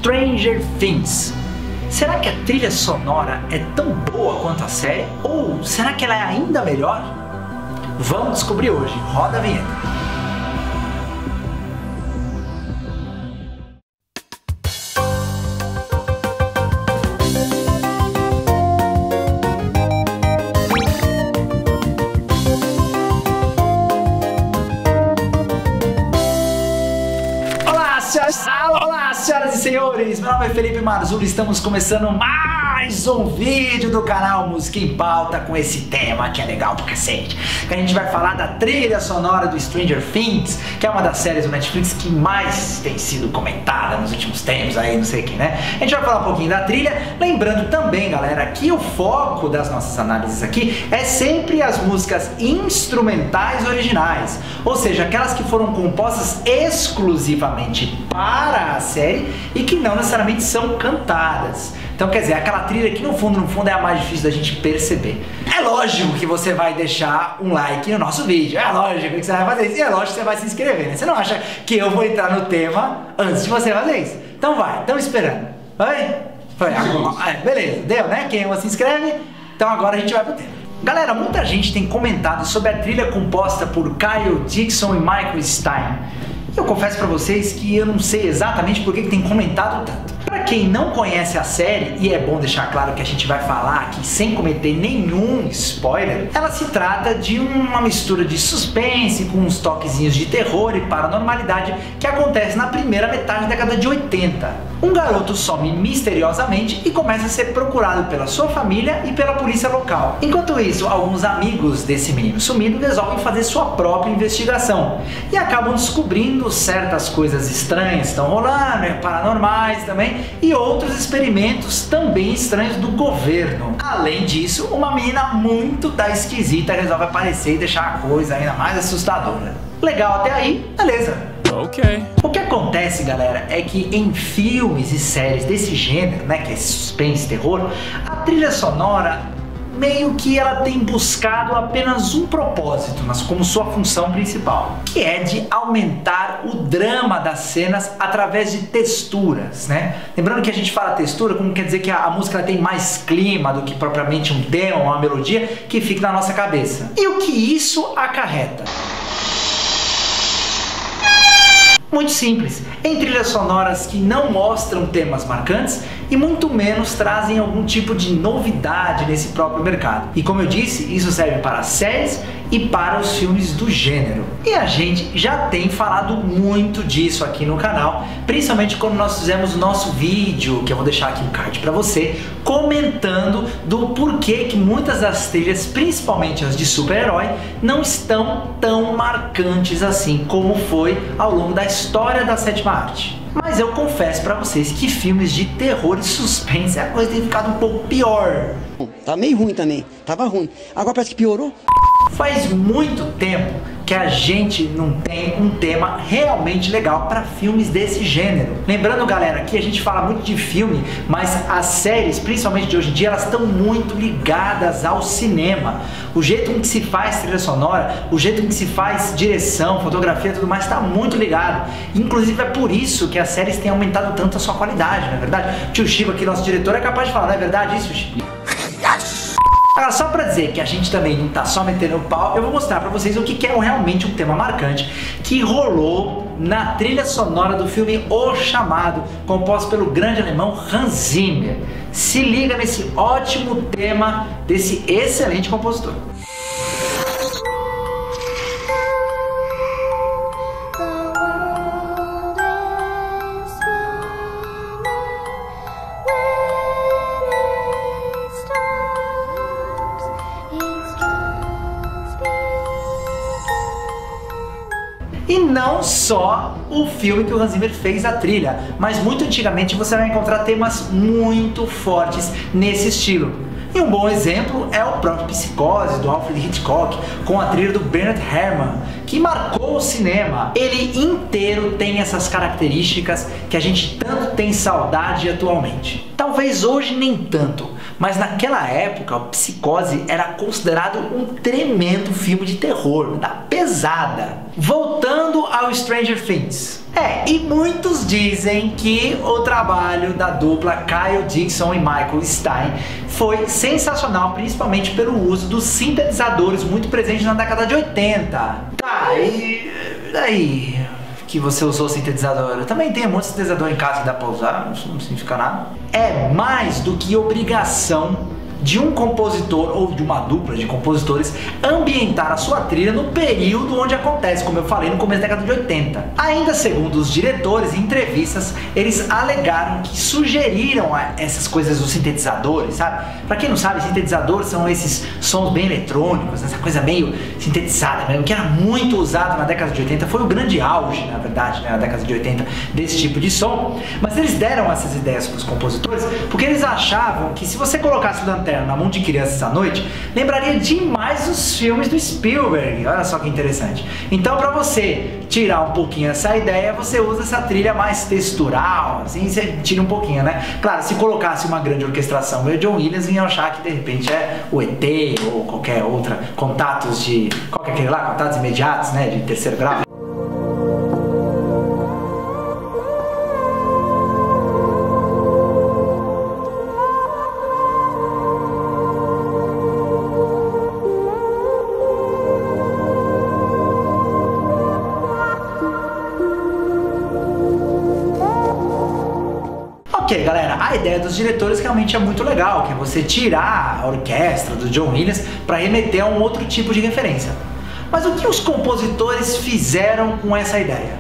Stranger Things. Será que a trilha sonora é tão boa quanto a série? Ou será que ela é ainda melhor? Vamos descobrir hoje. Roda a vinheta. Olá, senhoras e senhores, meu nome é Felipe Marzulli, estamos começando mais um vídeo do canal Música em Pauta com esse tema que é legal pra cacete. Que a gente vai falar da trilha sonora do Stranger Things, que é uma das séries do Netflix que mais tem sido comentada nos últimos tempos aí, não sei o que, né? A gente vai falar um pouquinho da trilha, lembrando também, galera, que o foco das nossas análises aqui é sempre as músicas instrumentais originais, ou seja, aquelas que foram compostas exclusivamente para a série e que não necessariamente são cantadas. Então, quer dizer, aquela trilha que no fundo é a mais difícil da gente perceber. É lógico que você vai deixar um like no nosso vídeo, é lógico que você vai fazer isso, e é lógico que você vai se inscrever, né? Você não acha que eu vou entrar no tema antes de você fazer isso? Então vai, estamos esperando. Oi? Foi, beleza, deu, né? Quem se inscreve? Então agora a gente vai pro tema. Galera, muita gente tem comentado sobre a trilha composta por Kyle Dixon e Michael Stein. Eu confesso pra vocês que eu não sei exatamente por que tem comentado tanto. Pra quem não conhece a série, e é bom deixar claro que a gente vai falar aqui sem cometer nenhum spoiler, ela se trata de uma mistura de suspense com uns toquezinhos de terror e paranormalidade que acontece na primeira metade da década de 80. Um garoto some misteriosamente e começa a ser procurado pela sua família e pela polícia local. Enquanto isso, alguns amigos desse menino sumido resolvem fazer sua própria investigação e acabam descobrindo certas coisas estranhas estão rolando, paranormais também, e outros experimentos também estranhos do governo. Além disso, uma menina muito da esquisita resolve aparecer e deixar a coisa ainda mais assustadora. Legal até aí? Beleza. Ok. O que acontece, galera, é que em filmes e séries desse gênero, né, que é suspense, terror, a trilha sonora meio que ela tem buscado apenas um propósito, mas como sua função principal, que é de aumentar o drama das cenas através de texturas, né? Lembrando que a gente fala textura, como quer dizer que a música ela tem mais clima do que propriamente um tema, uma melodia que fica na nossa cabeça. E o que isso acarreta? Muito simples, em trilhas sonoras que não mostram temas marcantes e muito menos trazem algum tipo de novidade nesse próprio mercado. E como eu disse, isso serve para as séries e para os filmes do gênero. E a gente já tem falado muito disso aqui no canal, principalmente quando nós fizemos o nosso vídeo, que eu vou deixar aqui um card para você, comentando do porquê que muitas das trilhas, principalmente as de super-herói, não estão tão marcantes assim como foi ao longo da história da sétima arte. Mas eu confesso pra vocês que filmes de terror e suspense a coisa tem ficado um pouco pior. Tá meio ruim também, tava ruim. Agora parece que piorou. Faz muito tempo que a gente não tem um tema realmente legal para filmes desse gênero. Lembrando, galera, que a gente fala muito de filme, mas as séries, principalmente de hoje em dia, elas estão muito ligadas ao cinema. O jeito com que se faz trilha sonora, o jeito com que se faz direção, fotografia e tudo mais está muito ligado. Inclusive é por isso que as séries têm aumentado tanto a sua qualidade, não é verdade? O tio Chico aqui, nosso diretor, é capaz de falar, não é verdade isso, Chico? Agora, só pra dizer que a gente também não tá só metendo o pau, eu vou mostrar pra vocês o que é realmente um tema marcante que rolou na trilha sonora do filme O Chamado, composto pelo grande alemão Hans Zimmer. Se liga nesse ótimo tema desse excelente compositor. E não só o filme que o Hans Zimmer fez a trilha, mas muito antigamente você vai encontrar temas muito fortes nesse estilo. E um bom exemplo é o próprio Psicose, do Alfred Hitchcock, com a trilha do Bernard Herrmann, que marcou o cinema. Ele inteiro tem essas características que a gente tanto tem saudade atualmente. Talvez hoje nem tanto, mas naquela época o Psicose era considerado um tremendo filme de terror, da pesada. Voltando ao Stranger Things. E muitos dizem que o trabalho da dupla Kyle Dixon e Michael Stein foi sensacional, principalmente pelo uso dos sintetizadores muito presentes na década de 80. Tá, e daí que você usou sintetizador? Eu também tenho muito sintetizador em casa que dá pra usar, não significa nada. É mais do que obrigação de um compositor ou de uma dupla de compositores ambientar a sua trilha no período onde acontece, como eu falei, no começo da década de 80. Ainda segundo os diretores, em entrevistas, eles alegaram que sugeriram essas coisas dos sintetizadores, sabe? Pra quem não sabe, sintetizadores são esses sons bem eletrônicos, essa coisa meio sintetizada mesmo, que era muito usado na década de 80, foi o grande auge, na verdade, né, na década de 80, desse tipo de som. Mas eles deram essas ideias para os compositores porque eles achavam que se você colocasse lanterna na mão de crianças à noite, lembraria demais os filmes do Spielberg. Olha só que interessante. Então, para você tirar um pouquinho essa ideia, você usa essa trilha mais textural, assim, você tira um pouquinho, né? Claro, se colocasse uma grande orquestração meio John Williams, iam achar que de repente é o ET ou qualquer outra, contatos de, qual que é aquele lá? Contatos imediatos, né? De terceiro grau. Ok, galera, a ideia dos diretores realmente é muito legal, que é você tirar a orquestra do John Williams para remeter a um outro tipo de referência. Mas o que os compositores fizeram com essa ideia?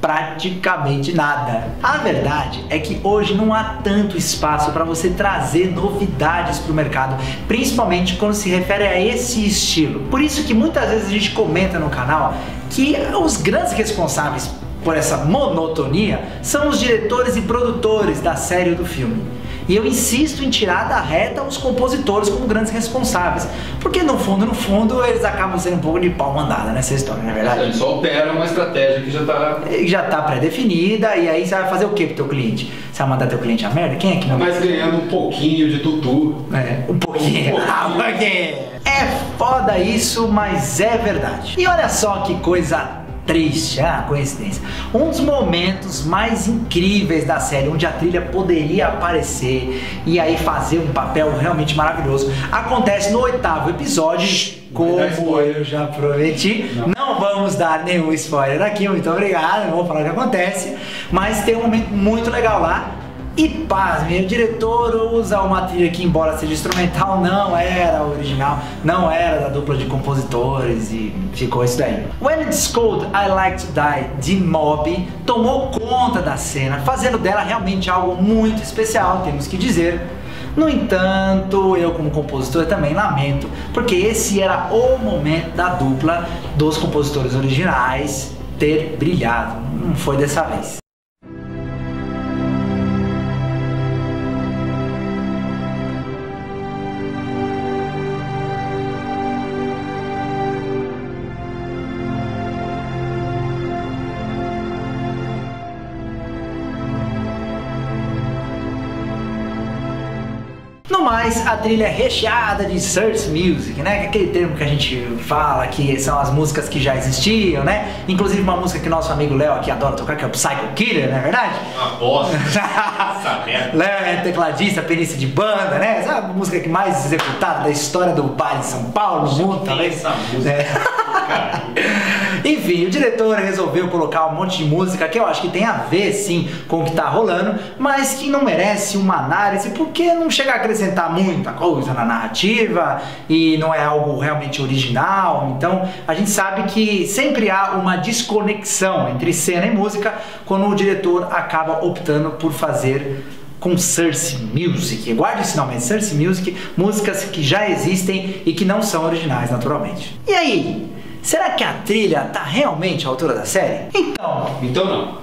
Praticamente nada. A verdade é que hoje não há tanto espaço para você trazer novidades para o mercado, principalmente quando se refere a esse estilo. Por isso que muitas vezes a gente comenta no canal que os grandes responsáveis por essa monotonia são os diretores e produtores da série ou do filme. E eu insisto em tirar da reta os compositores como grandes responsáveis, porque no fundo eles acabam sendo um pouco de pau mandada nessa história, não é verdade? Eles só alteram uma estratégia que já está pré-definida, e aí você vai fazer o que pro teu cliente? Você vai mandar teu cliente a merda? Quem é que manda? Mas ganhando um pouquinho de tutu. Um pouquinho. É foda isso, mas é verdade. E olha só que coisa triste, coincidência. Um dos momentos mais incríveis da série, onde a trilha poderia aparecer e aí fazer um papel realmente maravilhoso, acontece no 8º episódio. Como eu já prometi, não vamos dar nenhum spoiler aqui, muito obrigado, não vou falar o que acontece, mas tem um momento muito legal lá. E pasmem, o diretor usa uma trilha que, embora seja instrumental, não era original, não era da dupla de compositores, e ficou isso daí. When It's Cold, I Like to Die, de Moby, tomou conta da cena, fazendo dela realmente algo muito especial, temos que dizer. No entanto, eu como compositor também lamento, porque esse era o momento da dupla dos compositores originais ter brilhado, não foi dessa vez. No mais, a trilha é recheada de source music, né? Que é aquele termo que a gente fala que são as músicas que já existiam, né? Inclusive uma música que nosso amigo Léo aqui adora tocar, que é o Psycho Killer, não é verdade? Uma bosta. Léo é tecladista, pianista de banda, né? Essa é a música que mais executada da história do baile de São Paulo, no mundo, talvez. Essa música. Enfim, o diretor resolveu colocar um monte de música que eu acho que tem a ver sim com o que tá rolando, mas que não merece uma análise porque não chega a acrescentar muita coisa na narrativa e não é algo realmente original. Então a gente sabe que sempre há uma desconexão entre cena e música quando o diretor acaba optando por fazer com source music. Guarde esse nome, source music, músicas que já existem e que não são originais naturalmente. E aí? Será que a trilha tá realmente à altura da série? Então não.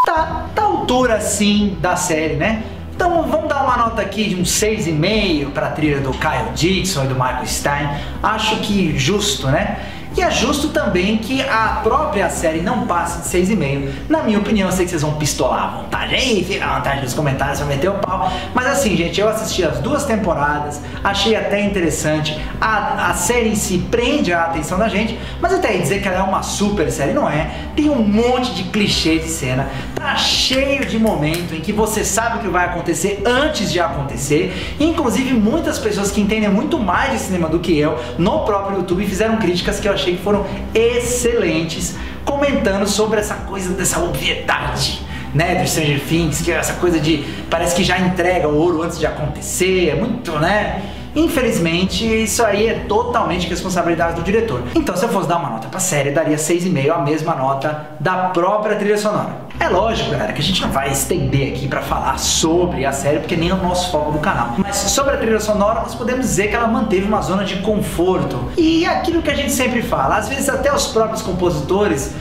Tá à altura sim da série, né? Então vamos dar uma nota aqui de um 6,5 para a trilha do Kyle Dixon e do Michael Stein. Acho que justo, né? E é justo também que a própria série não passe de 6,5. Na minha opinião, eu sei que vocês vão pistolar à vontade aí, fica à vontade nos comentários pra meter o pau. Mas assim, gente, eu assisti as 2 temporadas, achei até interessante. A série em si prende a atenção da gente, mas até aí dizer que ela é uma super série, não é. Tem um monte de clichê de cena, tá cheio de momento em que você sabe o que vai acontecer antes de acontecer. Inclusive, muitas pessoas que entendem muito mais de cinema do que eu, no próprio YouTube, fizeram críticas que eu achei que foram excelentes, comentando sobre essa coisa dessa obviedade, né, do Stranger Things, que é essa coisa de parece que já entrega o ouro antes de acontecer, é muito, né? Infelizmente, isso aí é totalmente responsabilidade do diretor. Então, se eu fosse dar uma nota pra série, eu daria 6,5, a mesma nota da própria trilha sonora. É lógico, galera, que a gente não vai estender aqui pra falar sobre a série, porque nem é o nosso foco do canal. Mas sobre a trilha sonora, nós podemos dizer que ela manteve uma zona de conforto. E aquilo que a gente sempre fala, às vezes até os próprios compositores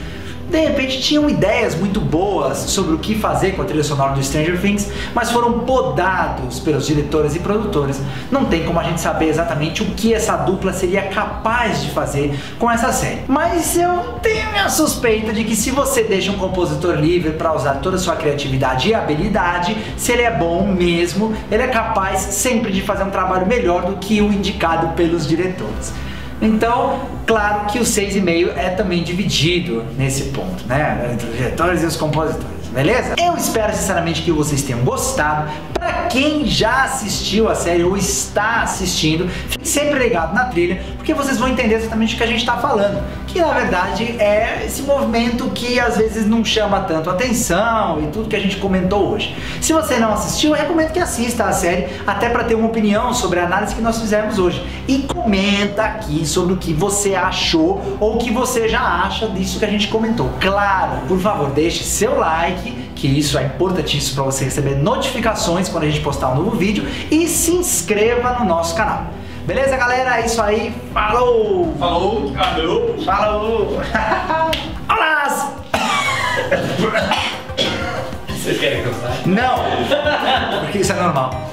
de repente tinham ideias muito boas sobre o que fazer com a trilha sonora do Stranger Things, mas foram podados pelos diretores e produtores. Não tem como a gente saber exatamente o que essa dupla seria capaz de fazer com essa série. Mas eu tenho minha suspeita de que se você deixa um compositor livre para usar toda a sua criatividade e habilidade, se ele é bom mesmo, ele é capaz sempre de fazer um trabalho melhor do que o indicado pelos diretores. Então, claro que o 6,5 é também dividido nesse ponto, né? Entre os diretores e os compositores, beleza? Eu espero sinceramente que vocês tenham gostado. Pra quem já assistiu a série ou está assistindo, fique sempre ligado na trilha, porque vocês vão entender exatamente o que a gente tá falando. Que na verdade é esse movimento que às vezes não chama tanto atenção e tudo que a gente comentou hoje. Se você não assistiu, eu recomendo que assista a série, até para ter uma opinião sobre a análise que nós fizemos hoje. E comenta aqui sobre o que você achou ou o que você já acha disso que a gente comentou. Claro, por favor, deixe seu like, que isso é importantíssimo para você receber notificações quando a gente postar um novo vídeo, e se inscreva no nosso canal. Beleza, galera? É isso aí. Falou! Falou, cadê? Falou! Olá! Vocês querem que eu saia? Não! Porque isso é normal.